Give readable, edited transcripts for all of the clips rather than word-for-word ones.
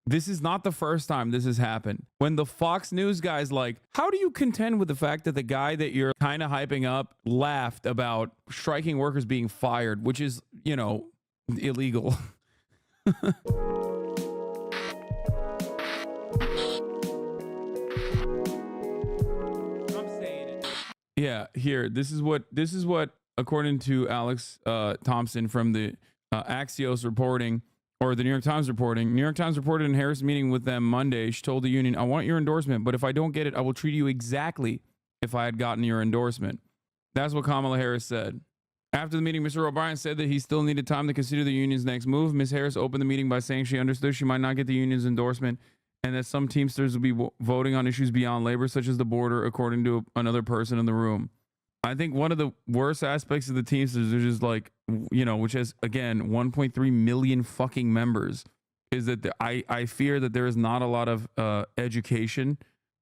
This is not the first time this has happened. When the Fox News guy's like, how do you contend with the fact that the guy that you're kind of hyping up laughed about striking workers being fired, which is, you know, illegal. I'm saying it. Yeah, here. This is what according to Alex Thompson from the Axios reporting, or the New York Times reporting. New York Times reported in Harris' meeting with them Monday, she told the union, I want your endorsement, but if I don't get it, I will treat you exactly if I had gotten your endorsement. That's what Kamala Harris said. After the meeting, Mr. O'Brien said that he still needed time to consider the union's next move. Ms. Harris opened the meeting by saying she understood she might not get the union's endorsement and that some Teamsters would be voting on issues beyond labor, such as the border, according to another person in the room. I think one of the worst aspects of the Teamsters is just like, you know, which has, again, 1.3 million fucking members, is that I fear that there is not a lot of education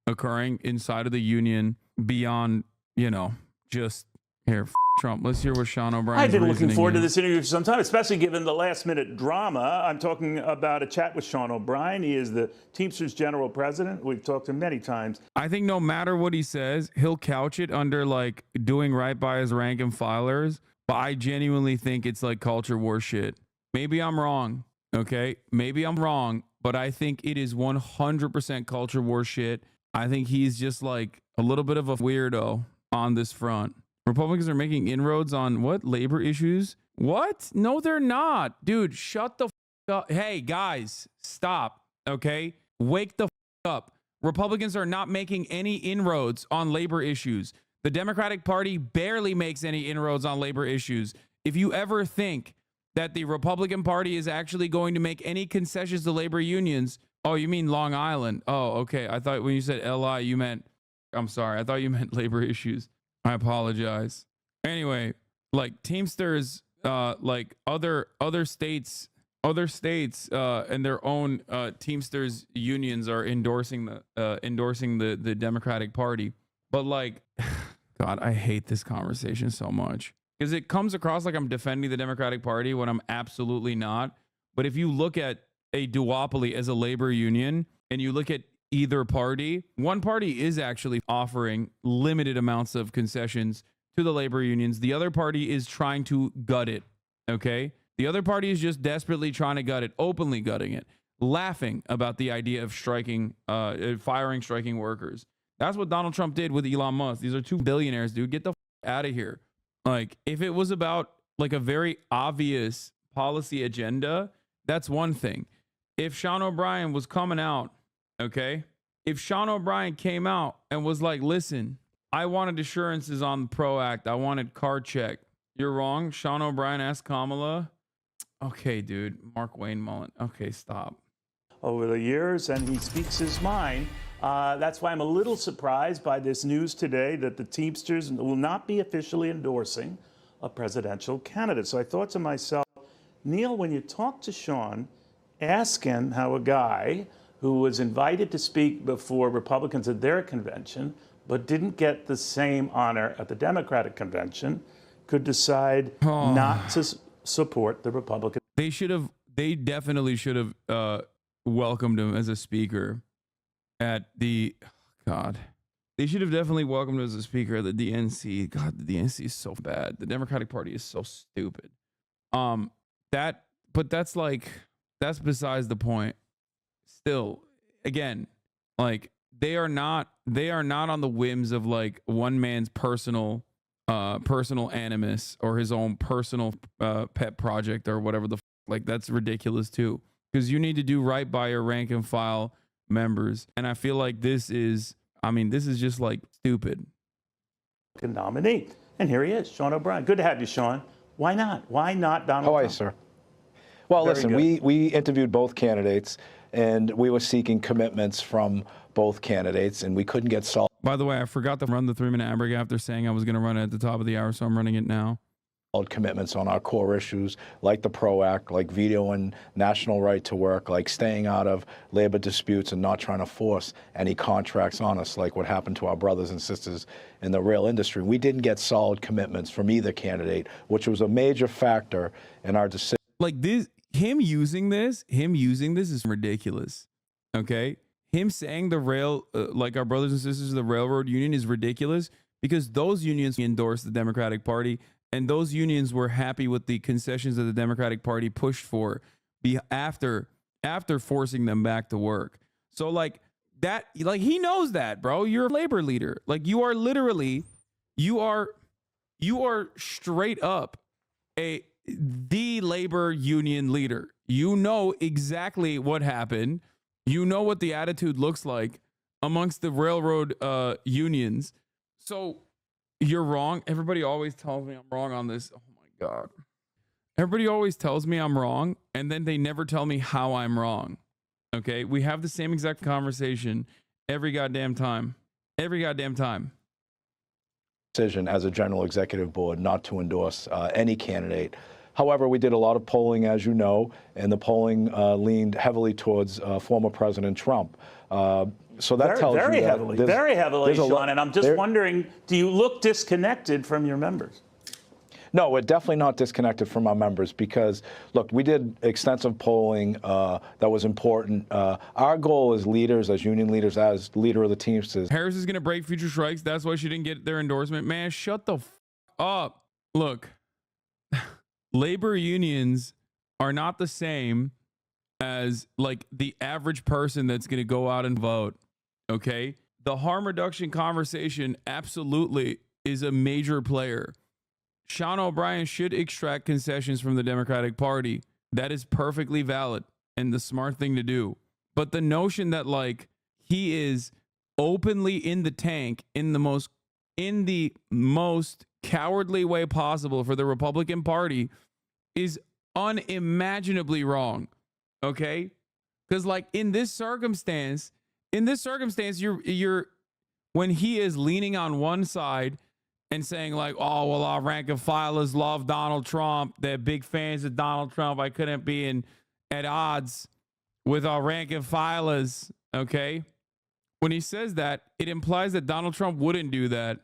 occurring inside of the union beyond, you know, just here, Trump. Let's hear what Sean O'Brien. I've been looking forward to this interview for some time, especially given the last-minute drama. I'm talking about a chat with Sean O'Brien. He is the Teamsters General President. We've talked to him many times. I think no matter what he says, he'll couch it under like doing right by his rank and filers. But I genuinely think it's like culture war shit. Maybe I'm wrong. Okay, maybe I'm wrong, but I think it is 100% culture war shit. I think he's just like a little bit of a weirdo on this front. Republicans are making inroads on what? Labor issues? What? No, they're not. Dude, shut the up. Hey, guys, stop. Okay? Wake the up. Republicans are not making any inroads on labor issues. The Democratic Party barely makes any inroads on labor issues. If you ever think that the Republican Party is actually going to make any concessions to labor unions, oh, you mean Long Island? Oh, okay. I thought when you said LI, you meant, I'm sorry. I thought you meant labor issues. I apologize. Anyway, like Teamsters, like other states and their own Teamsters unions are endorsing the Democratic Party. But like, God, I hate this conversation so much because it comes across like I'm defending the Democratic Party when I'm absolutely not. But if you look at a duopoly as a labor union and you look at either party, one party is actually offering limited amounts of concessions to the labor unions. The other party is trying to gut it. Okay. The other party is just desperately trying to gut it, openly gutting it, laughing about the idea of striking workers. That's what Donald Trump did with Elon Musk. These are two billionaires, dude. Get the out of here. Like, if it was about like a very obvious policy agenda, that's one thing. If Sean O'Brien was coming out, okay, if Sean O'Brien came out and was like, listen, I wanted assurances on the PRO Act. I wanted card check. You're wrong. Sean O'Brien asked Kamala. Okay, dude. Mark Wayne Mullen. Okay, stop. Over the years, and he speaks his mind. That's why I'm a little surprised by this news today that the Teamsters will not be officially endorsing a presidential candidate. So I thought to myself, Neil, when you talk to Sean, ask him how a guy who was invited to speak before Republicans at their convention, but didn't get the same honor at the Democratic convention, could decide not to support the Republican. They definitely should have welcomed him as a speaker at the, God, they should have definitely welcomed him as a speaker at the DNC. God, the DNC is so bad. The Democratic Party is so stupid. But that's besides the point. Still, again, like they are not on the whims of like one man's personal animus or his own personal pet project or whatever like that's ridiculous too, because you need to do right by your rank and file members, and I feel like this is just like stupid. Nominee, and here he is, Sean O'Brien. Good to have you, Sean. Why not Donald Trump? How are you, sir? Well, listen, we interviewed both candidates, and we were seeking commitments from both candidates, and we couldn't get solid. By the way, I forgot to run the 3-minute ad break after saying I was going to run it at the top of the hour, so I'm running it now. Commitments on our core issues, like the PRO Act, like veto and national right to work, like staying out of labor disputes and not trying to force any contracts on us, like what happened to our brothers and sisters in the rail industry. We didn't get solid commitments from either candidate, which was a major factor in our decision. Like this, him using this is ridiculous. Okay. Him saying like our brothers and sisters of the railroad union is ridiculous because those unions endorsed the Democratic Party and those unions were happy with the concessions that the Democratic Party pushed for after forcing them back to work. So like that, like he knows that, bro. You're a labor leader. Like you are literally, you are straight up the labor union leader. You know exactly what happened. You know what the attitude looks like amongst the railroad unions. So you're wrong. Everybody always tells me I'm wrong on this. Oh my God. Everybody always tells me I'm wrong, and then they never tell me how I'm wrong. Okay? We have the same exact conversation every goddamn time. Every goddamn time. Decision as a general executive board not to endorse any candidate. However, we did a lot of polling, as you know, and the polling leaned heavily towards former President Trump. So that tells you that very heavily, Sean. And I'm just wondering, do you look disconnected from your members? No, we're definitely not disconnected from our members because, look, we did extensive polling that was important. Our goal as leaders, as union leaders, as leader of the Teamsters. Harris is going to break future strikes. That's why she didn't get their endorsement. Man, shut the up. Look, labor unions are not the same as like the average person that's going to go out and vote. Okay. The harm reduction conversation absolutely is a major player. Sean O'Brien should extract concessions from the Democratic Party. That is perfectly valid and the smart thing to do. But the notion that like he is openly in the tank in the most cowardly way possible for the Republican Party is unimaginably wrong. Okay? Because like in this circumstance, you're when he is leaning on one side and saying like, oh, well, our rank and filers love Donald Trump. They're big fans of Donald Trump. I couldn't be at odds with our rank and filers. Okay. When he says that, it implies that Donald Trump wouldn't do that.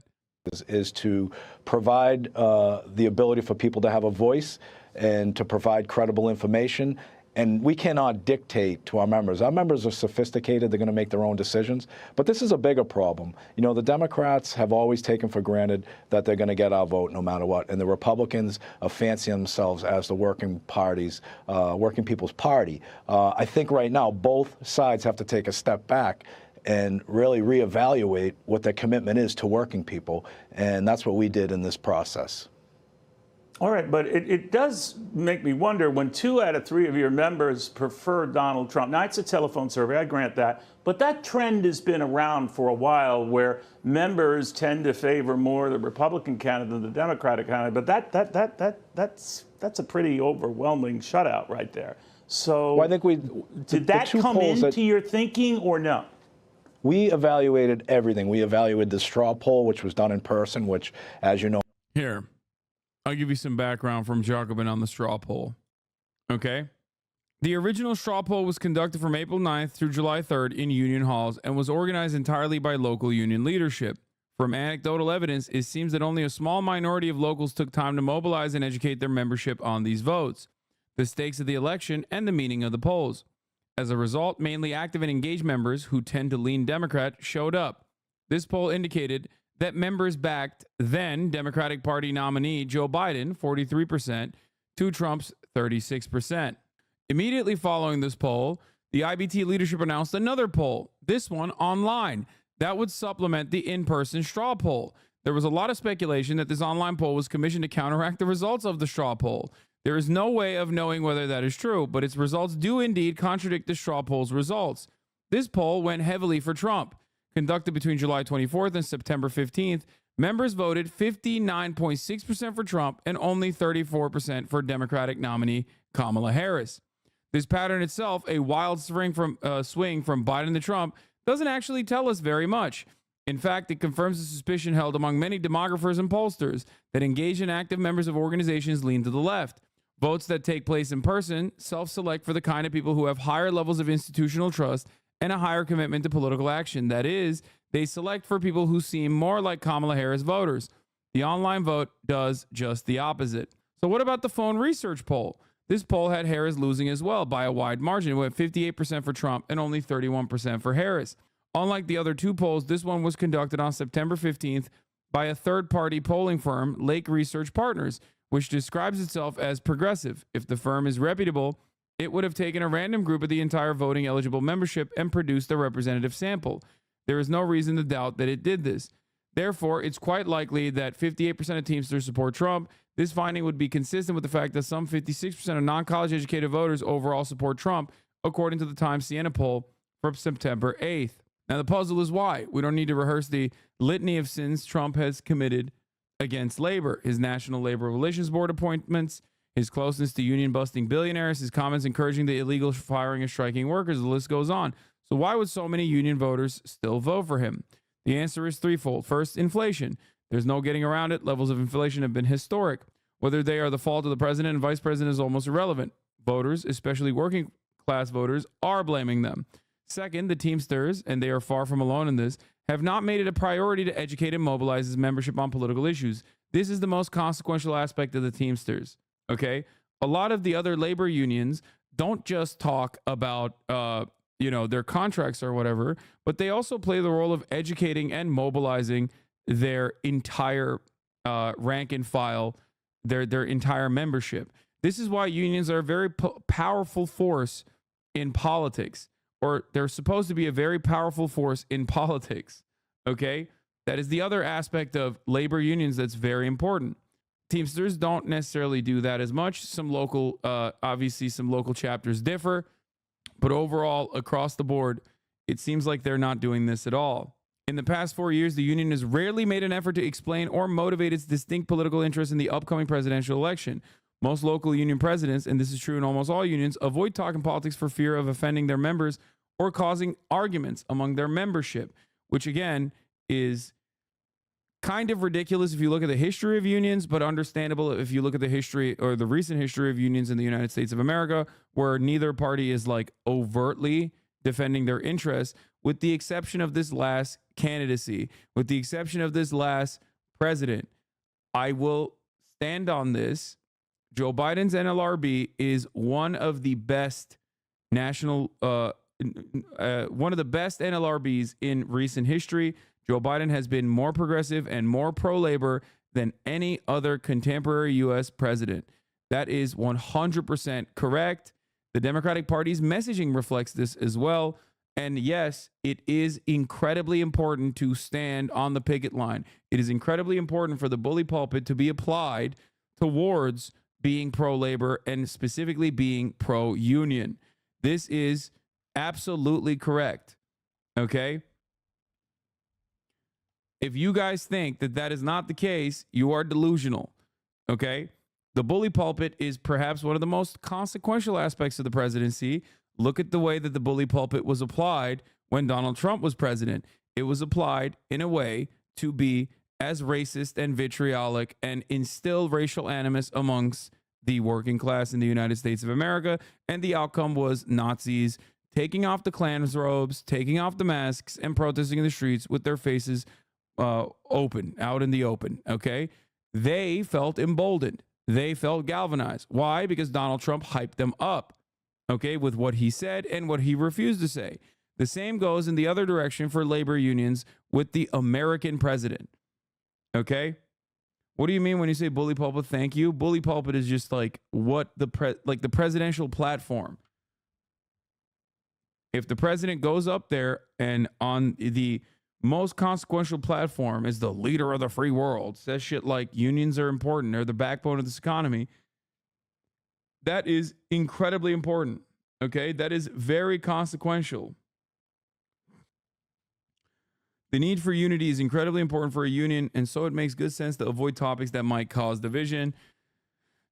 Is to provide the ability for people to have a voice and to provide credible information. And we cannot dictate to our members. Our members are sophisticated. They're going to make their own decisions. But this is a bigger problem. You know, the Democrats have always taken for granted that they're going to get our vote no matter what. And the Republicans fancy themselves as the working people's party. I think right now both sides have to take a step back and really reevaluate what their commitment is to working people. And that's what we did in this process. All right, but it does make me wonder when 2 out of 3 of your members prefer Donald Trump. Now, it's a telephone survey, I grant that, but that trend has been around for a while where members tend to favor more the Republican candidate than the Democratic candidate. But that's a pretty overwhelming shutout right there. So well, I think did that come into your thinking or no? We evaluated everything. We evaluated the straw poll, which was done in person, which, as you know. Here. I'll give you some background from Jacobin on the straw poll. Okay. The original straw poll was conducted from April 9th through July 3rd in union halls and was organized entirely by local union leadership. From anecdotal evidence, it seems that only a small minority of locals took time to mobilize and educate their membership on these votes, the stakes of the election, and the meaning of the polls. As a result, mainly active and engaged members who tend to lean Democrat showed up. This poll indicated that members backed then Democratic Party nominee Joe Biden, 43%, to Trump's 36%. Immediately following this poll, the IBT leadership announced another poll, this one online, that would supplement the in-person straw poll. There was a lot of speculation that this online poll was commissioned to counteract the results of the straw poll. There is no way of knowing whether that is true, but its results do indeed contradict the straw poll's results. This poll went heavily for Trump. Conducted between July 24th and September 15th, members voted 59.6% for Trump and only 34% for Democratic nominee Kamala Harris. This pattern itself, a wild swing from Biden to Trump, doesn't actually tell us very much. In fact, it confirms the suspicion held among many demographers and pollsters that engaged and active members of organizations lean to the left. Votes that take place in person self-select for the kind of people who have higher levels of institutional trust and a higher commitment to political action. That is, they select for people who seem more like Kamala Harris voters. The online vote does just the opposite. So what about the phone research poll? This poll had Harris losing as well by a wide margin. It went 58% for Trump and only 31% for Harris. Unlike the other two polls, this one was conducted on September 15th by a third-party polling firm, Lake Research Partners, which describes itself as progressive. If the firm is reputable, it would have taken a random group of the entire voting eligible membership and produced a representative sample. There is no reason to doubt that it did this. Therefore, it's quite likely that 58% of Teamsters support Trump. This finding would be consistent with the fact that some 56% of non-college educated voters overall support Trump, according to the Times Siena poll from September 8th. Now, the puzzle is why. We don't need to rehearse the litany of sins Trump has committed against labor: his National Labor Relations Board appointments, his closeness to union-busting billionaires, his comments encouraging the illegal firing of striking workers. The list goes on. So why would so many union voters still vote for him? The answer is threefold. First, inflation. There's no getting around it. Levels of inflation have been historic. Whether they are the fault of the president and vice president is almost irrelevant. Voters, especially working class voters, are blaming them. Second, the Teamsters, and they are far from alone in this, have not made it a priority to educate and mobilize his membership on political issues. This is the most consequential aspect of the Teamsters. Okay? A lot of the other labor unions don't just talk about their contracts or whatever, but they also play the role of educating and mobilizing their entire rank and file, their entire membership. This is why unions are a very powerful force in politics, or they're supposed to be a very powerful force in politics. Okay? That is the other aspect of labor unions that's very important. Teamsters don't necessarily do that as much. Some local, obviously some local chapters differ, but overall, across the board, it seems like they're not doing this at all. In the past 4 years, the union has rarely made an effort to explain or motivate its distinct political interests in the upcoming presidential election. Most local union presidents, and this is true in almost all unions, avoid talking politics for fear of offending their members or causing arguments among their membership, which again is kind of ridiculous if you look at the history of unions, but understandable if you look at the history or the recent history of unions in the United States of America, where neither party is like overtly defending their interests, with the exception of this last candidacy, with the exception of this last president. I will stand on this. Joe Biden's NLRB is one of the best national, one of the best NLRBs in recent history. Joe Biden has been more progressive and more pro-labor than any other contemporary U.S. president. That is 100% correct. The Democratic Party's messaging reflects this as well. And yes, it is incredibly important to stand on the picket line. It is incredibly important for the bully pulpit to be applied towards being pro-labor and specifically being pro-union. This is absolutely correct. Okay? If you guys think that that is not the case, you are delusional. Okay? The bully pulpit is perhaps one of the most consequential aspects of the presidency. Look at the way that the bully pulpit was applied when Donald Trump was president. It was applied in a way to be as racist and vitriolic and instill racial animus amongst the working class in the United States of America. And the outcome was Nazis taking off the Klan's robes, taking off the masks, and protesting in the streets with their faces open, out in the open. Okay? They felt emboldened. They felt galvanized. Why? Because Donald Trump hyped them up, okay, with what he said and what he refused to say. The same goes in the other direction for labor unions with the American president. Okay? What do you mean when you say bully pulpit? Thank you. Bully pulpit is just like what the presidential platform. If the president goes up there and on the most consequential platform is the leader of the free world, says shit like unions are important, they're the backbone of this economy, that is incredibly important. Okay? That is very consequential. The need for unity is incredibly important for a union, and so it makes good sense to avoid topics that might cause division.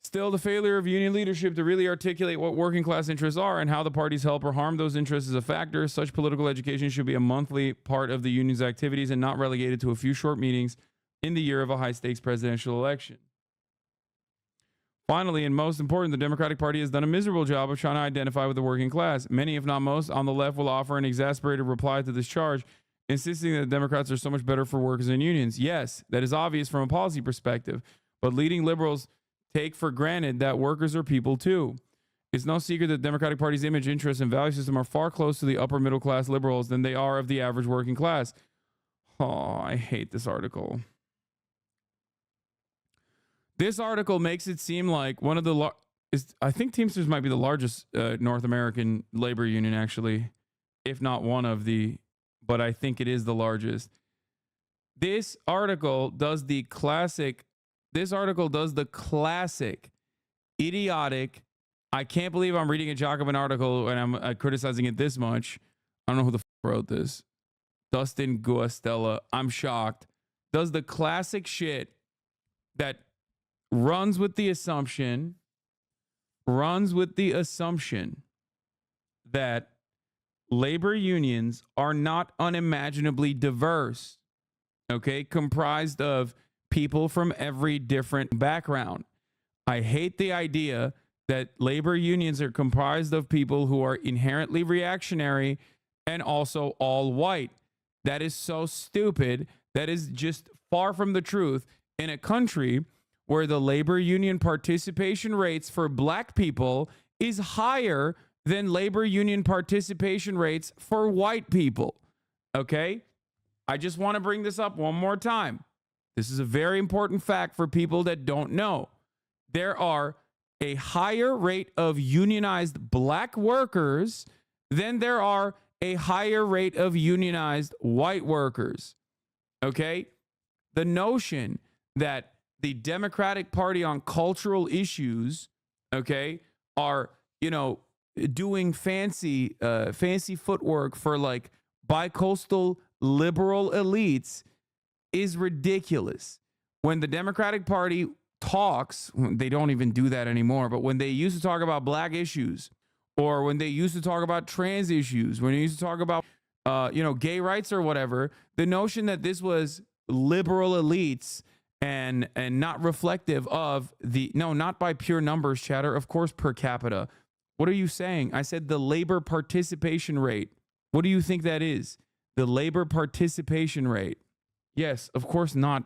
Still, the failure of union leadership to really articulate what working class interests are and how the parties help or harm those interests is a factor. Such political education should be a monthly part of the union's activities and not relegated to a few short meetings in the year of a high-stakes presidential election. Finally, and most important, the Democratic Party has done a miserable job of trying to identify with the working class. Many, if not most, on the left will offer an exasperated reply to this charge, insisting that the Democrats are so much better for workers and unions. Yes, that is obvious from a policy perspective, but leading liberals take for granted that workers are people too. It's no secret that the Democratic Party's image, interests, and value system are far closer to the upper middle class liberals than they are of the average working class. Oh, I hate this article. This article makes it seem like one of the I think Teamsters might be the largest North American labor union, actually, if not one of the, but I think it is the largest. This article does the classic, idiotic, I can't believe I'm reading a Jacobin article and I'm criticizing it this much. I don't know who the wrote this. Dustin Guastella. I'm shocked. Does the classic shit that runs with the assumption that labor unions are not unimaginably diverse, okay, comprised of people from every different background. I hate the idea that labor unions are comprised of people who are inherently reactionary and also all white. That is so stupid. That is just far from the truth. In a country where the labor union participation rates for black people is higher than labor union participation rates for white people. Okay? I just want to bring this up one more time. This is a very important fact for people that don't know. There are a higher rate of unionized black workers than there are a higher rate of unionized white workers. Okay? The notion that the Democratic Party on cultural issues, okay, are, doing fancy footwork for like bicoastal liberal elites is ridiculous. When the Democratic Party talks, they don't even do that anymore, but when they used to talk about black issues, or when they used to talk about trans issues, when they used to talk about, gay rights or whatever, the notion that this was liberal elites and not reflective of not by pure numbers, chatter, of course, per capita. What are you saying? I said the labor participation rate. What do you think that is? The labor participation rate. Yes, of course, not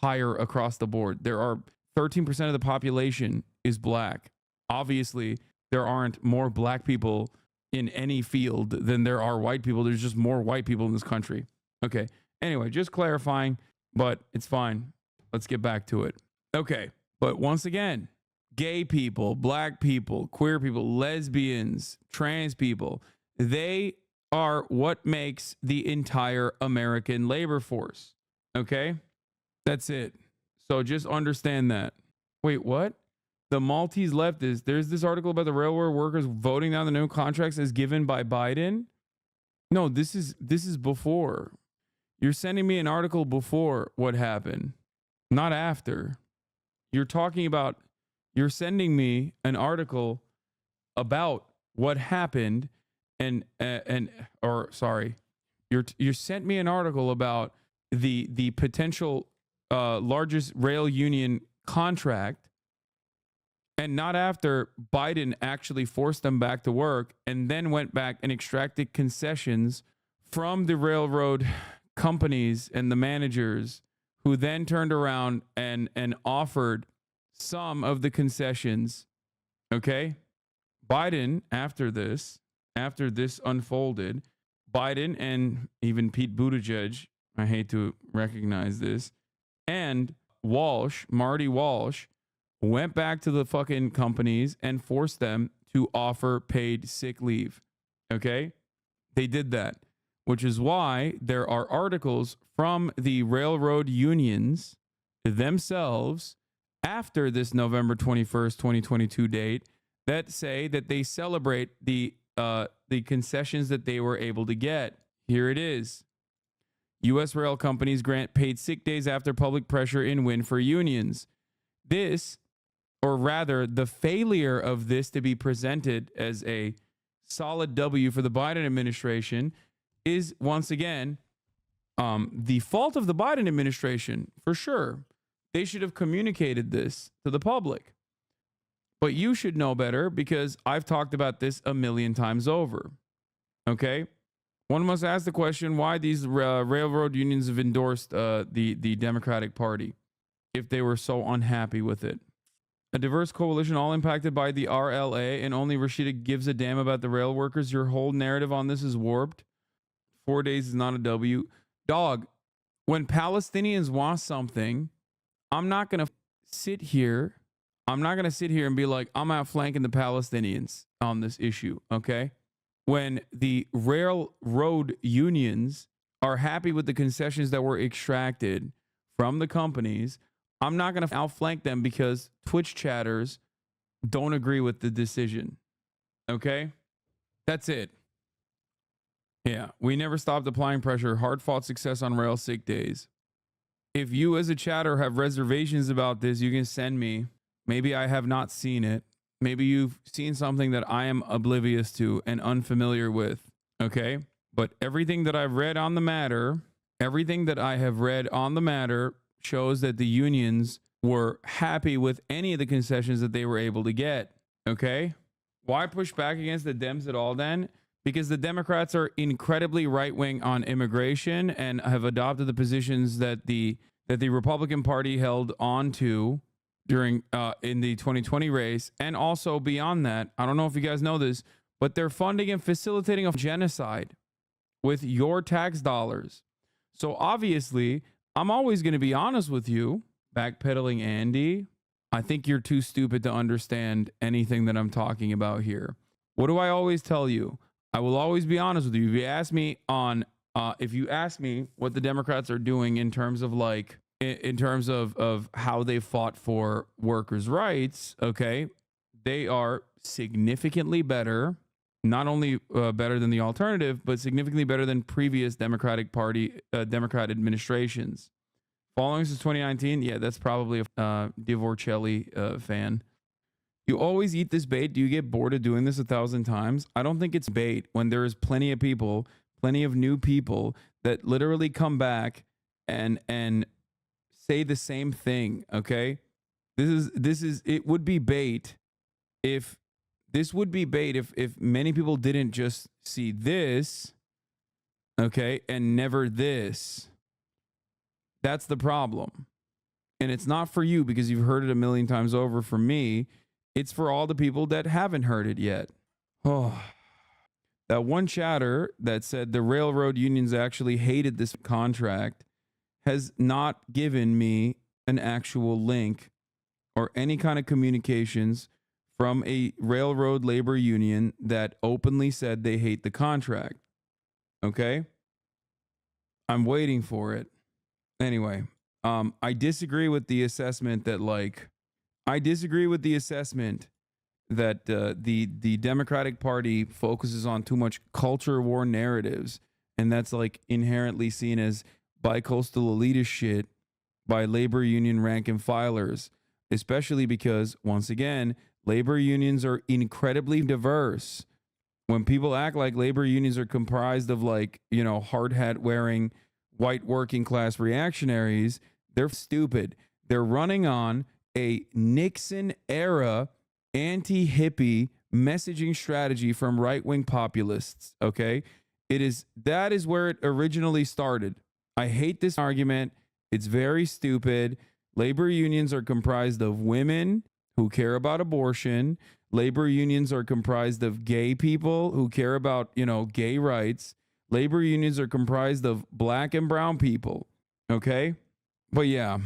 higher across the board. There are 13% of the population is black. Obviously, there aren't more black people in any field than there are white people. There's just more white people in this country. Okay. Anyway, just clarifying, but it's fine. Let's get back to it. Okay. But once again, gay people, black people, queer people, lesbians, trans people, they are what makes the entire American labor force. Okay? That's it. So just understand that. Wait, what? The Maltese leftists, there's this article about the railroad workers voting down the new contracts as given by Biden. No, this is before. You're sending me an article before what happened, not after. You're sending me an article about what happened you sent me an article about the potential largest rail union contract, and not after Biden actually forced them back to work and then went back and extracted concessions from the railroad companies and the managers, who then turned around and offered some of the concessions. Okay? Biden, after this unfolded, Biden and even Pete Buttigieg, I hate to recognize this, and Marty Walsh, went back to the fucking companies and forced them to offer paid sick leave. Okay? They did that, which is why there are articles from the railroad unions themselves after this November 21st, 2022 date that say that they celebrate the concessions that they were able to get. Here it is. U.S. rail companies grant paid sick days after public pressure in win for unions. This, or rather the failure of this to be presented as a solid W for the Biden administration, is once again the fault of the Biden administration, for sure. They should have communicated this to the public. But you should know better, because I've talked about this a million times over. Okay? One must ask the question why these railroad unions have endorsed the Democratic Party if they were so unhappy with it. A diverse coalition all impacted by the RLA, and only Rashida gives a damn about the rail workers. Your whole narrative on this is warped. 4 days is not a W. Dog, when Palestinians want something, I'm not going to sit here. I'm not going to sit here and be like, I'm outflanking the Palestinians on this issue, okay? When the railroad unions are happy with the concessions that were extracted from the companies, I'm not going to outflank them because Twitch chatters don't agree with the decision. Okay? That's it. Yeah. We never stopped applying pressure. Hard fought success on rail sick days. If you as a chatter have reservations about this, you can send me. Maybe I have not seen it. Maybe you've seen something that I am oblivious to and unfamiliar with. Okay? But everything that I've read on the matter, shows that the unions were happy with any of the concessions that they were able to get. Okay? Why push back against the Dems at all then? Because the Democrats are incredibly right-wing on immigration and have adopted the positions that the Republican Party held on to during in the 2020 race. And also beyond that, I don't know if you guys know this, but they're funding and facilitating a genocide with your tax dollars. So obviously, I'm always going to be honest with you. Backpedaling Andy, I think you're too stupid to understand anything that I'm talking about here. What do I always tell you? I will always be honest with you. If you ask me what the Democrats are doing in terms of of how they fought for workers' rights, okay, they are significantly better. Not only better than the alternative, but significantly better than previous Democrat administrations. Following since 2019, yeah, that's probably a Divorcelli fan. You always eat this bait. Do you get bored of doing this 1,000 times? I don't think it's bait when there is plenty of people, plenty of new people that literally come back and say the same thing. Okay, it would be bait if many people didn't just see this, okay, and never this. That's the problem. And it's not for you because you've heard it a million times over. For me, it's for all the people that haven't heard it yet. Oh, that one chatter that said the railroad unions actually hated this contract has not given me an actual link or any kind of communications from a railroad labor union that openly said they hate the contract. Okay? I'm waiting for it. Anyway, I disagree with the assessment that the Democratic Party focuses on too much culture war narratives, and that's like inherently seen as bi-coastal elitist shit by labor union rank and filers, especially because, once again, labor unions are incredibly diverse. When people act like labor unions are comprised of hard hat wearing white working class reactionaries, they're stupid. They're running on a Nixon era anti-hippie messaging strategy from right-wing populists. Okay. That is where it originally started. I hate this argument. It's very stupid. Labor unions are comprised of women who care about abortion. Labor unions are comprised of gay people who care about, gay rights. Labor unions are comprised of black and brown people. Okay? But yeah.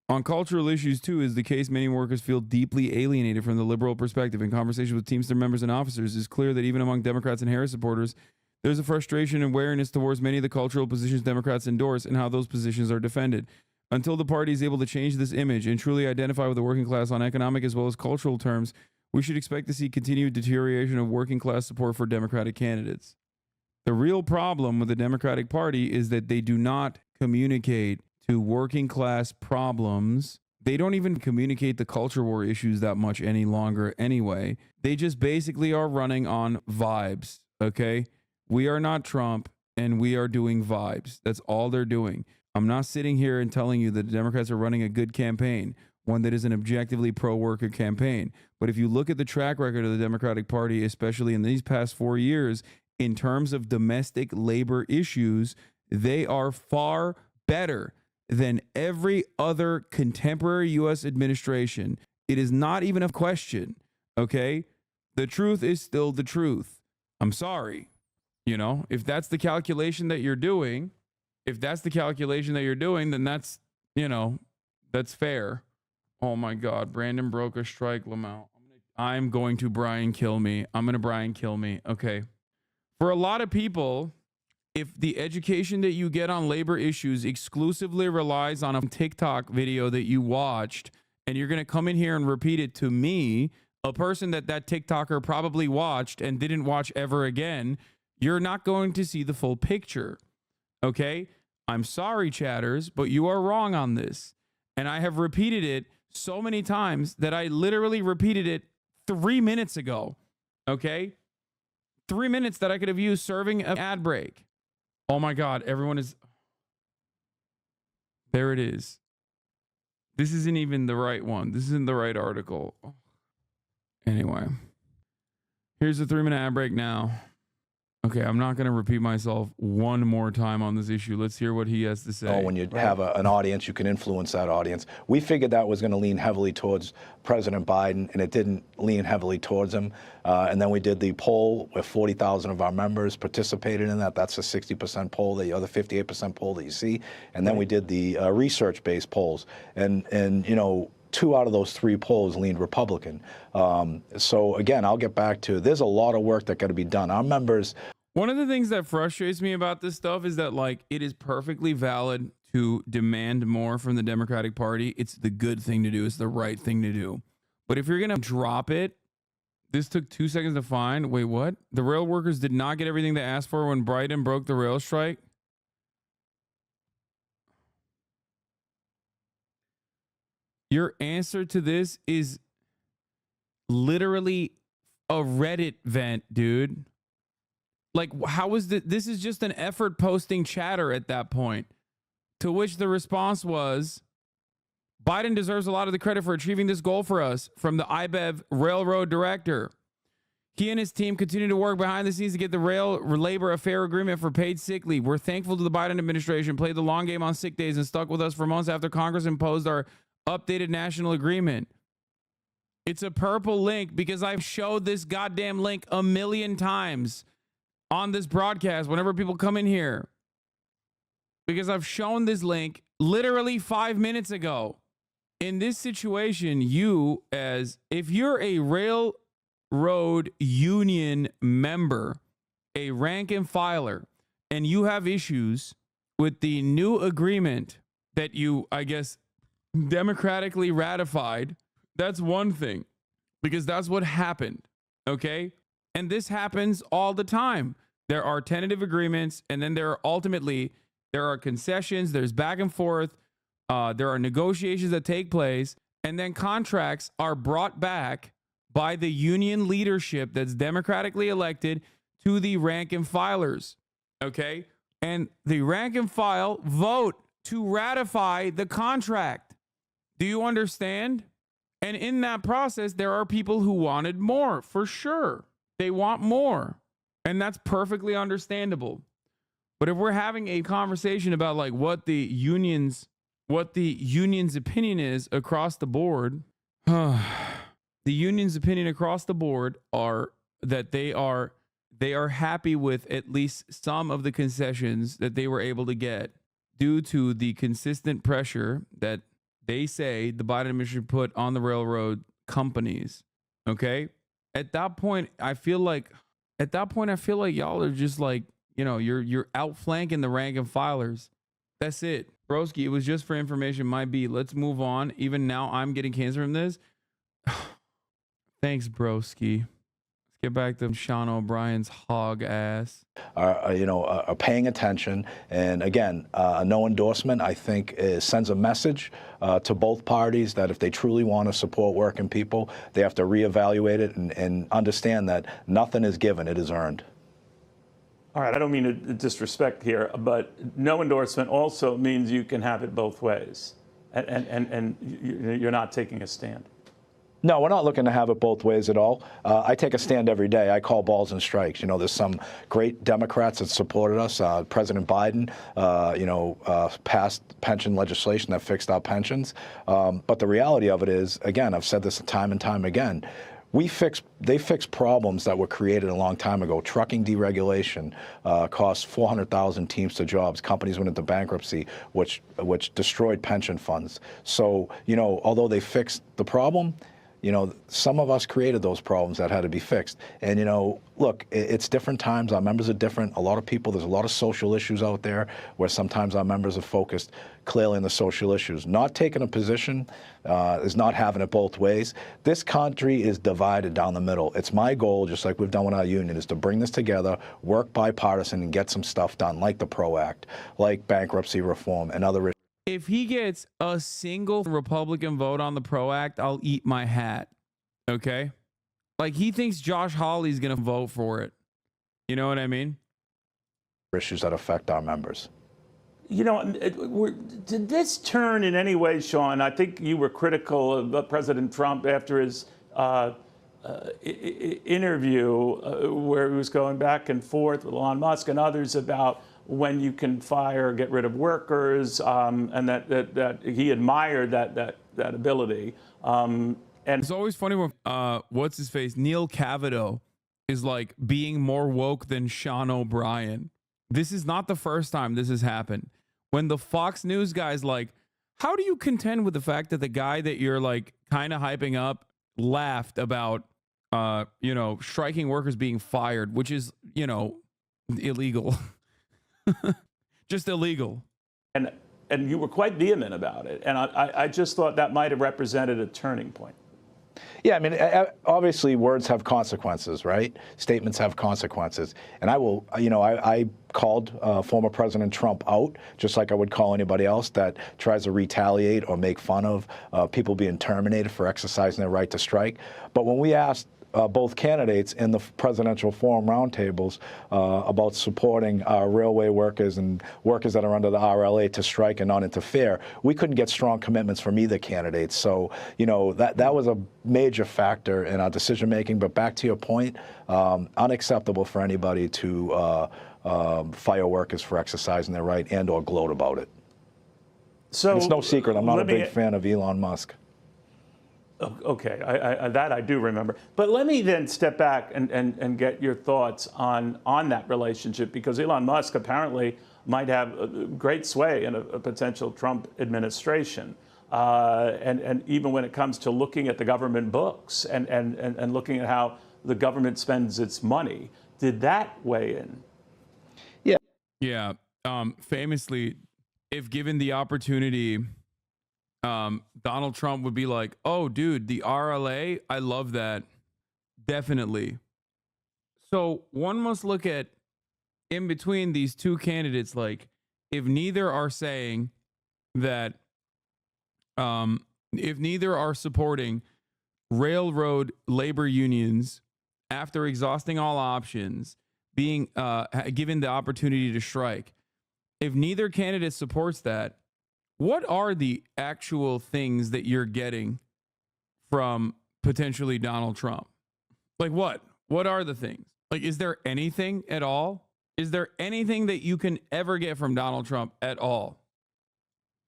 On cultural issues, too, is the case many workers feel deeply alienated from the liberal perspective. In conversation with Teamster members and officers, it's clear that even among Democrats and Harris supporters, there's a frustration and wariness towards many of the cultural positions Democrats endorse and how those positions are defended. Until the party is able to change this image and truly identify with the working class on economic as well as cultural terms, we should expect to see continued deterioration of working class support for Democratic candidates. The real problem with the Democratic Party is that they do not communicate to working class problems. They don't even communicate the culture war issues that much any longer anyway. They just basically are running on vibes, okay? We are not Trump, and we are doing vibes. That's all they're doing. I'm not sitting here and telling you that the Democrats are running a good campaign, one that is an objectively pro-worker campaign. But if you look at the track record of the Democratic Party, especially in these past 4 years, in terms of domestic labor issues, they are far better than every other contemporary U.S. administration. It is not even a question, okay? The truth is still the truth. I'm sorry. You know, if that's the calculation that you're doing, then that's, you know, that's fair. Oh my God, Brandon broke a strike, Lamau. I'm going to Brian kill me. Okay. For a lot of people, if the education that you get on labor issues exclusively relies on a TikTok video that you watched, and you're going to come in here and repeat it to me, a person that TikToker probably watched and didn't watch ever again, you're not going to see the full picture. Okay? I'm sorry, chatters, but you are wrong on this. And I have repeated it so many times that I literally repeated it 3 minutes ago. Okay? 3 minutes that I could have used serving an ad break. Oh my God, everyone is... There it is. This isn't even the right one. This isn't the right article. Anyway. Here's the 3-minute ad break now. Okay, I'm not going to repeat myself one more time on this issue. Let's hear what he has to say. Oh, when you have an audience, you can influence that audience. We figured that was going to lean heavily towards President Biden, and it didn't lean heavily towards him. And then we did the poll where 40,000 of our members participated in that. That's a 60% poll, the other 58% poll that you see. And then we did the research-based polls. And you know, 2 out of those 3 polls leaned Republican. So again, I'll get back to, there's a lot of work that got to be done. Our members... One of the things that frustrates me about this stuff is that, like, it is perfectly valid to demand more from the Democratic Party. It's the good thing to do. It's the right thing to do. But if you're going to drop it, this took 2 seconds to find. Wait, what? The rail workers did not get everything they asked for when Biden broke the rail strike? Your answer to this is literally a Reddit vent, dude. Like, how is this is just an effort posting chatter at that point. To which the response was, Biden deserves a lot of the credit for achieving this goal for us, from the IBEV railroad director. He and his team continue to work behind the scenes to get the rail labor a fair agreement for paid sick leave. We're thankful to the Biden administration, played the long game on sick days and stuck with us for months after Congress imposed our updated national agreement. It's a purple link because I've showed this goddamn link a million times on this broadcast whenever people come in here, because I've shown this link literally 5 minutes ago. In this situation, if you're a railroad union member, a rank and filer, and you have issues with the new agreement that you, I guess, democratically ratified, that's one thing, because that's what happened. Okay? And this happens all the time. There are tentative agreements, and then there are concessions, there's back and forth, there are negotiations that take place, and then contracts are brought back by the union leadership that's democratically elected to the rank and filers. Okay? And the rank and file vote to ratify the contract. Do you understand? And in that process, there are people who wanted more, for sure. They want more. And that's perfectly understandable. But if we're having a conversation about like what the union's opinion is across the board, the union's opinion across the board are that they are happy with at least some of the concessions that they were able to get due to the consistent pressure that they say the Biden administration put on the railroad companies. Okay? At that point, I feel like y'all are just like, you know, you're outflanking the rank and filers. That's it. Broski, it was just for information. My B. Let's move on. Even now, I'm getting cancer from this. Thanks, Broski. Let's get back to Sean O'Brien's hog ass. Are paying attention. And again, no endorsement, I think, sends a message to both parties that if they truly want to support working people, they have to reevaluate it and understand that nothing is given, it is earned. All right, I don't mean to disrespect here, but no endorsement also means you can have it both ways, and you're not taking a stand. No, we're not looking to have it both ways at all. I take a stand every day. I call balls and strikes. You know, there's some great Democrats that supported us. President Biden, passed pension legislation that fixed our pensions. But the reality of it is, again, I've said this time and time again, they fixed problems that were created a long time ago. Trucking deregulation cost 400,000 Teamster jobs. Companies went into bankruptcy, which destroyed pension funds. So, you know, although they fixed the problem, you know, some of us created those problems that had to be fixed. And, you know, look, it's different times. Our members are different. A lot of people, there's a lot of social issues out there where sometimes our members are focused clearly on the social issues. Not taking a position is not having it both ways. This country is divided down the middle. It's my goal, just like we've done with our union, is to bring this together, work bipartisan, and get some stuff done, like the PRO Act, like bankruptcy reform, and other issues. If he gets a single Republican vote on the PRO Act, I'll eat my hat. Okay? Like, he thinks Josh Hawley's going to vote for it. You know what I mean? Issues that affect our members. You know, did this turn in any way, Sean? I think you were critical of President Trump after his interview where he was going back and forth with Elon Musk and others about when you can fire, get rid of workers, and that he admired that ability. And it's always funny when what's his face, Neil Cavato, is like being more woke than Sean O'Brien. This is not the first time this has happened. When the Fox News guy's like, how do you contend with the fact that the guy that you're like kind of hyping up laughed about, you know, striking workers being fired, which is, you know, illegal. Just illegal. And you were quite vehement about it. And I just thought that might have represented a turning point. Yeah, I mean, obviously words have consequences, right? Statements have consequences. And I will, you know, I called former President Trump out, just like I would call anybody else that tries to retaliate or make fun of people being terminated for exercising their right to strike. But when we asked both candidates in the presidential forum roundtables about supporting railway workers and workers that are under the RLA to strike and not interfere, we couldn't get strong commitments from either candidate. So, you know, that was a major factor in our decision making. But back to your point, unacceptable for anybody to fire workers for exercising their right and or gloat about it. So it's no secret, I'm not a big fan of Elon Musk. Okay, that I do remember. But let me then step back and get your thoughts on that relationship, because Elon Musk apparently might have a great sway in a potential Trump administration. And even when it comes to looking at the government books and looking at how the government spends its money, did that weigh in? Yeah. Yeah. Famously, if given the opportunity, Donald Trump would be like, oh, dude, the RLA, I love that. Definitely. So one must look at in between these two candidates, like if neither are saying that, if neither are supporting railroad labor unions after exhausting all options, being given the opportunity to strike, if neither candidate supports that, what are the actual things that you're getting from potentially Donald Trump? Like what? What are the things? Like, is there anything at all? Is there anything that you can ever get from Donald Trump at all?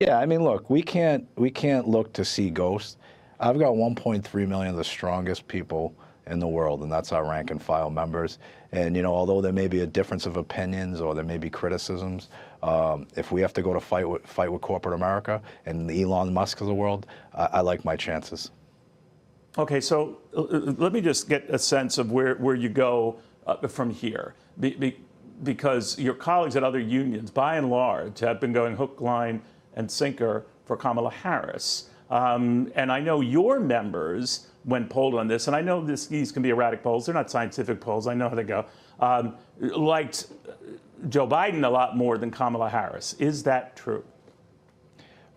Yeah, I mean, look, we can't look to see ghosts. I've got 1.3 million of the strongest people in the world, and that's our rank and file members. And, you know, although there may be a difference of opinions or there may be criticisms, if we have to go to fight with corporate America and the Elon Musk of the world, I like my chances. Okay, so let me just get a sense of where you go from here. Because your colleagues at other unions, by and large, have been going hook, line, and sinker for Kamala Harris. And I know your members, when polled on this, and I know these can be erratic polls, they're not scientific polls, I know how they go, liked Joe Biden a lot more than Kamala Harris. Is that true?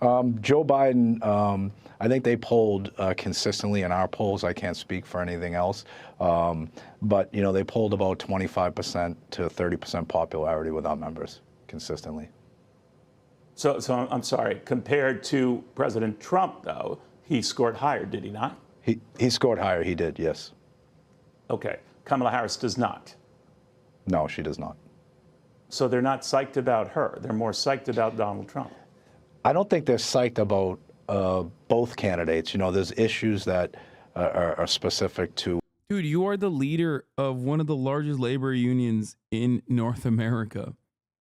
Joe Biden, I think they polled consistently in our polls. I can't speak for anything else. But, you know, they polled about 25% to 30% popularity with our members consistently. So I'm sorry, compared to President Trump, though, he scored higher, did he not? He scored higher. He did, yes. Okay. Kamala Harris does not. No, she does not. So they're not psyched about her. They're more psyched about Donald Trump. I don't think they're psyched about both candidates. You know, there's issues that are specific to. Dude, you are the leader of one of the largest labor unions in North America.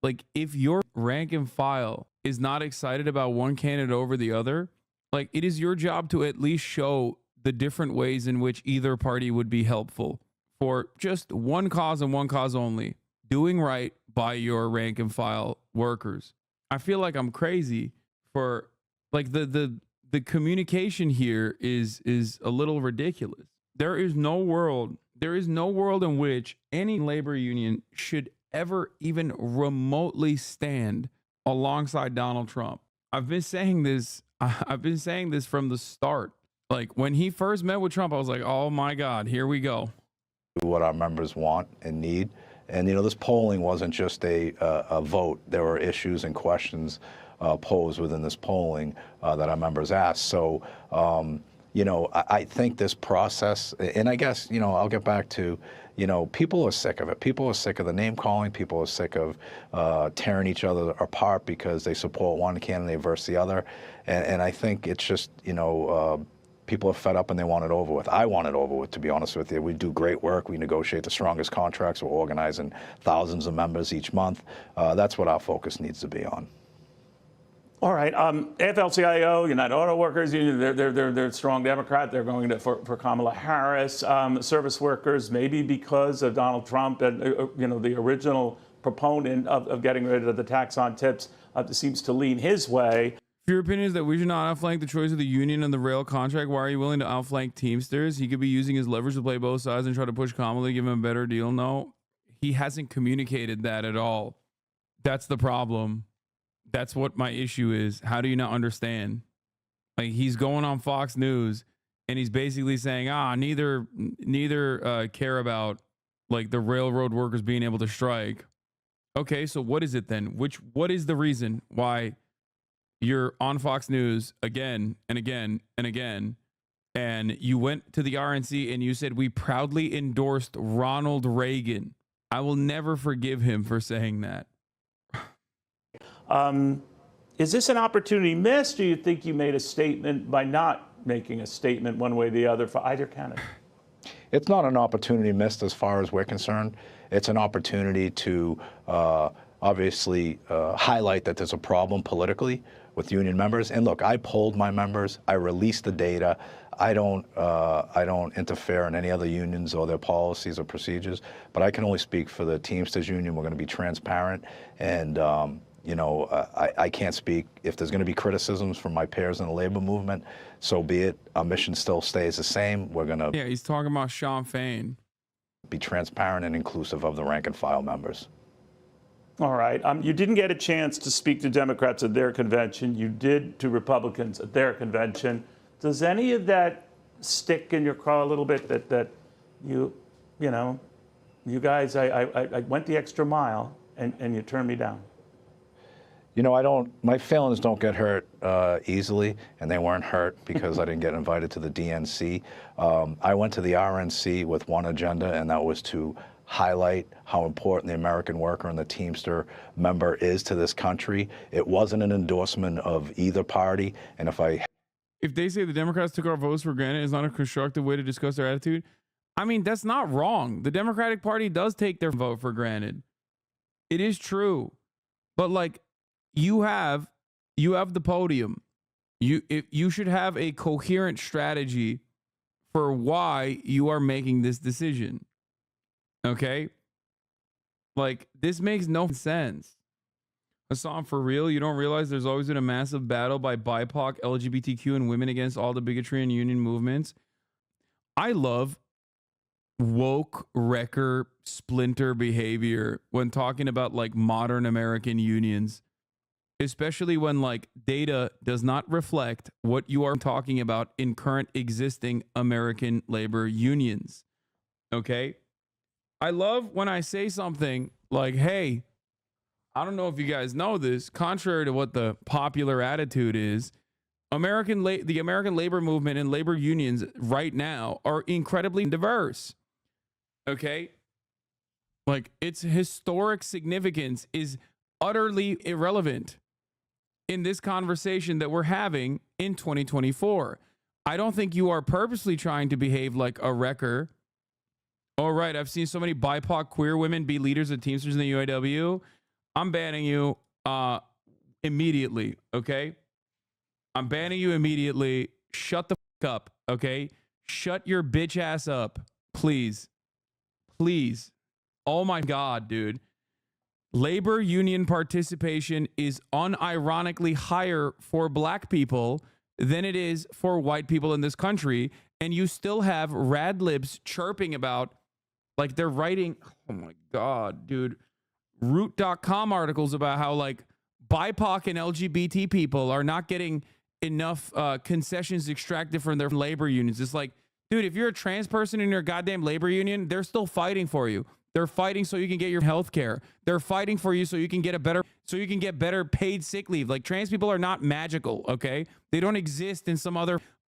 Like, if your rank and file is not excited about one candidate over the other, like, it is your job to at least show the different ways in which either party would be helpful for just one cause and one cause only: doing right by your rank and file workers. I feel like I'm crazy for, like, the communication here is a little ridiculous. There is no world in which any labor union should ever even remotely stand alongside Donald Trump. I've been saying this from the start. Like, when he first met with Trump, I was like, oh my God, here we go. What our members want and need. And, you know, this polling wasn't just a vote. There were issues and questions posed within this polling that our members asked. So, you know, I think this process, and I guess, you know, I'll get back to, you know, people are sick of it. People are sick of the name calling. People are sick of tearing each other apart because they support one candidate versus the other. And I think it's just, you know, people are fed up and they want it over with. I want it over with, to be honest with you. We do great work. We negotiate the strongest contracts. We're organizing thousands of members each month. That's what our focus needs to be on. All right. AFL-CIO, United Auto Workers Union, they're strong Democrat. They're going for Kamala Harris. Service workers, maybe because of Donald Trump and you know, the original proponent of getting rid of the tax on tips, seems to lean his way. If your opinion is that we should not outflank the choice of the union and the rail contract, why are you willing to outflank Teamsters? He could be using his leverage to play both sides and try to push Kamala to give him a better deal. No, he hasn't communicated that at all. That's the problem. That's what my issue is. How do you not understand? Like, he's going on Fox News and he's basically saying, neither care about, like, the railroad workers being able to strike. Okay, so what is it then? What is the reason why you're on Fox News again and again and again, and you went to the RNC and you said, we proudly endorsed Ronald Reagan? I will never forgive him for saying that. Is this an opportunity missed? Do you think you made a statement by not making a statement one way or the other for either candidate? It's not an opportunity missed as far as we're concerned. It's an opportunity to obviously highlight that there's a problem politically with union members. And look, I polled my members. I released the data. I don't interfere in any other unions or their policies or procedures, but I can only speak for the Teamsters union. We're going to be transparent, and you know, I can't speak. If there's going to be criticisms from my peers in the labor movement, so be it. Our mission still stays the same. We're going to he's talking about Sean Fain. Be transparent and inclusive of the rank and file members. All right. You didn't get a chance to speak to Democrats at their convention. You did to Republicans at their convention. Does any of that stick in your craw a little bit? That you know, you guys, I went the extra mile and you turned me down. You know, my feelings don't get hurt easily, and they weren't hurt because I didn't get invited to the DNC. I went to the RNC with one agenda, and that was to highlight how important the American worker and the Teamster member is to this country. It wasn't an endorsement of either party, and if they say the Democrats took our votes for granted, it's not a constructive way to discuss their attitude. I mean, that's not wrong. The Democratic Party does take their vote for granted. It is true. But, like, you have the podium. You should have a coherent strategy for why you are making this decision. Okay? Like, this makes no sense. Hasan, for real, you don't realize there's always been a massive battle by BIPOC, LGBTQ, and women against all the bigotry and union movements. I love woke wrecker splinter behavior when talking about, like, modern American unions, especially when, like, data does not reflect what you are talking about in current existing American labor unions. Okay? I love when I say something like, hey, I don't know if you guys know this, contrary to what the popular attitude is, The American labor movement and labor unions right now are incredibly diverse. Okay? Like, its historic significance is utterly irrelevant in this conversation that we're having in 2024. I don't think you are purposely trying to behave like a wrecker. All right, I've seen so many BIPOC queer women be leaders of Teamsters in the UAW. I'm banning you immediately, okay? I'm banning you immediately. Shut the fuck up, okay? Shut your bitch ass up, please. Please. Oh my God, dude. Labor union participation is unironically higher for black people than it is for white people in this country. And you still have rad libs chirping about, like, they're writing, oh my God, dude, root.com articles about how, like, BIPOC and LGBT people are not getting enough concessions extracted from their labor unions. It's like, dude, if you're a trans person in your goddamn labor union, they're still fighting for you. They're fighting so you can get your health care. They're fighting for you so you can get better paid sick leave. Like, trans people are not magical, okay? They don't exist in some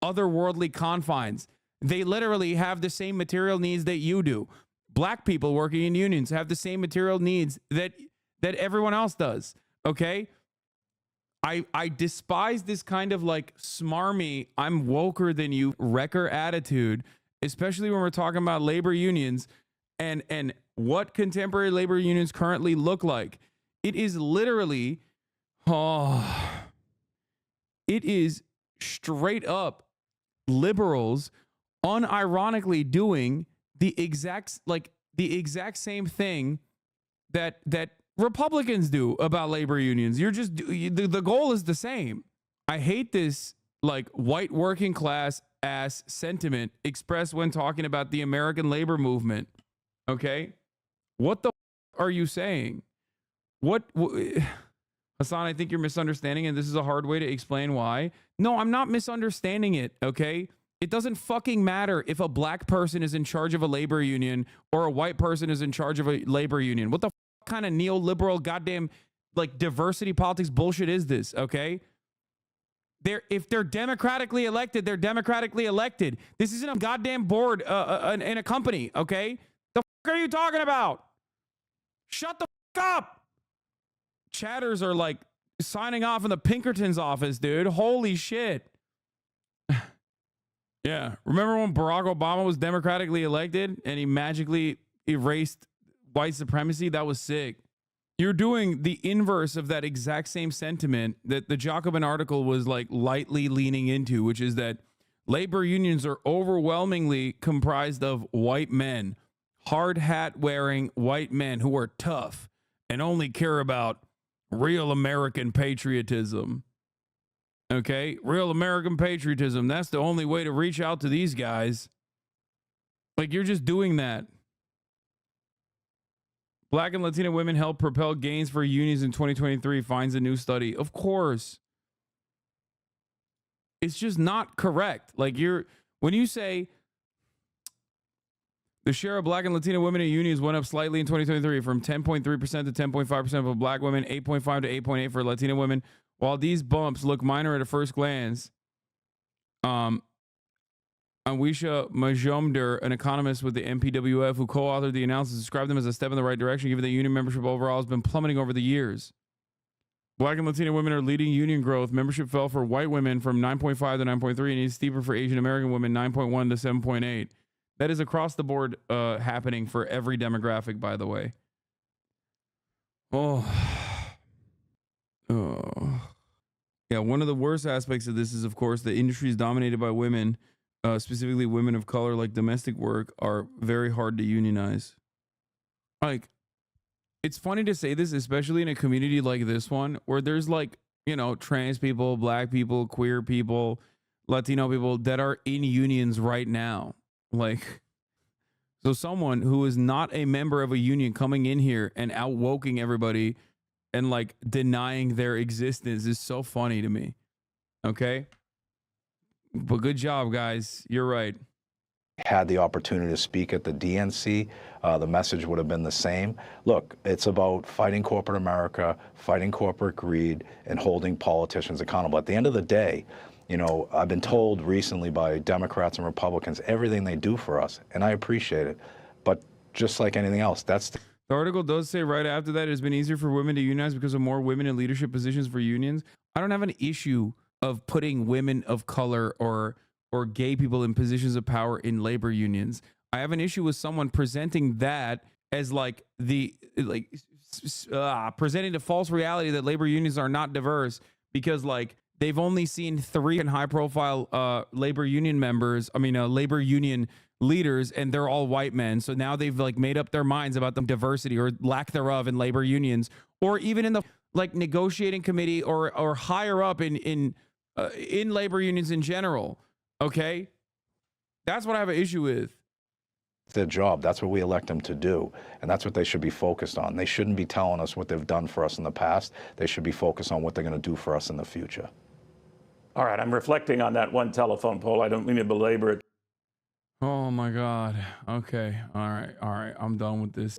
otherworldly confines. They literally have the same material needs that you do. Black people working in unions have the same material needs that everyone else does, okay? I despise this kind of, like, smarmy, I'm woker than you wrecker attitude, especially when we're talking about labor unions and what contemporary labor unions currently look like. It is literally, it is straight up liberals unironically doing the exact same thing that Republicans do about labor unions. You're just, the goal is the same. I hate this, like, white working class ass sentiment expressed when talking about the American labor movement. Okay? What the are you saying? What Hasan, I think you're misunderstanding, and this is a hard way to explain why. No, I'm not misunderstanding it, okay? It doesn't fucking matter if a black person is in charge of a labor union or a white person is in charge of a labor union. What the kind of neoliberal goddamn, like, diversity politics bullshit is this, okay? If they're democratically elected, they're democratically elected. This isn't a goddamn board in a company, okay? The fuck are you talking about? Shut the fuck up. Chatters are, like, signing off in the Pinkerton's office, dude. Holy shit. Yeah. Remember when Barack Obama was democratically elected and he magically erased white supremacy? That was sick. You're doing the inverse of that exact same sentiment that the Jacobin article was, like, lightly leaning into, which is that labor unions are overwhelmingly comprised of white men, hard hat wearing white men who are tough and only care about real American patriotism. Okay? Real American patriotism. That's the only way to reach out to these guys. Like, you're just doing that. Black and Latina women help propel gains for unions in 2023, finds a new study. Of course. It's just not correct. Like, when you say the share of black and Latina women in unions went up slightly in 2023 from 10.3% to 10.5% for black women, 8.5 to 8.8 for Latina women. While these bumps look minor at a first glance, Awisha Majumder, an economist with the MPWF who co-authored the analysis, described them as a step in the right direction, given that union membership overall has been plummeting over the years. Black and Latina women are leading union growth. Membership fell for white women from 9.5 to 9.3 and is steeper for Asian American women, 9.1 to 7.8. That is across the board happening for every demographic, by the way. Oh. Yeah, one of the worst aspects of this is, of course, the industry is dominated by women, specifically women of color. Like, domestic work are very hard to unionize. Like, it's funny to say this, especially in a community like this one, where there's, like, you know, trans people, black people, queer people, Latino people that are in unions right now. Like, so someone who is not a member of a union coming in here and outwoking everybody and, like, denying their existence is so funny to me. Okay? But good job, guys. You're right. Had the opportunity to speak at the DNC, the message would have been the same. Look, it's about fighting corporate America, fighting corporate greed, and holding politicians accountable. At the end of the day, You know, I've been told recently by Democrats and Republicans everything they do for us, and I appreciate it. But just like anything else, that's The article does say right after that, it has been easier for women to unionize because of more women in leadership positions for unions. I don't have an issue of putting women of color or gay people in positions of power in labor unions. I have an issue with someone presenting that as like presenting the false reality that labor unions are not diverse because like they've only seen 3 high profile labor union members, labor union leaders, and they're all white men. So now they've like made up their minds about the diversity or lack thereof in labor unions, or even in the like negotiating committee or higher up in labor unions in general. Okay. That's what I have an issue with. their job. That's what we elect them to do. And that's what they should be focused on. They shouldn't be telling us what they've done for us in the past. They should be focused on what they're going to do for us in the future. All right, I'm reflecting on that one telephone poll. I don't mean to belabor it. Oh my God. Okay. All right. I'm done with this.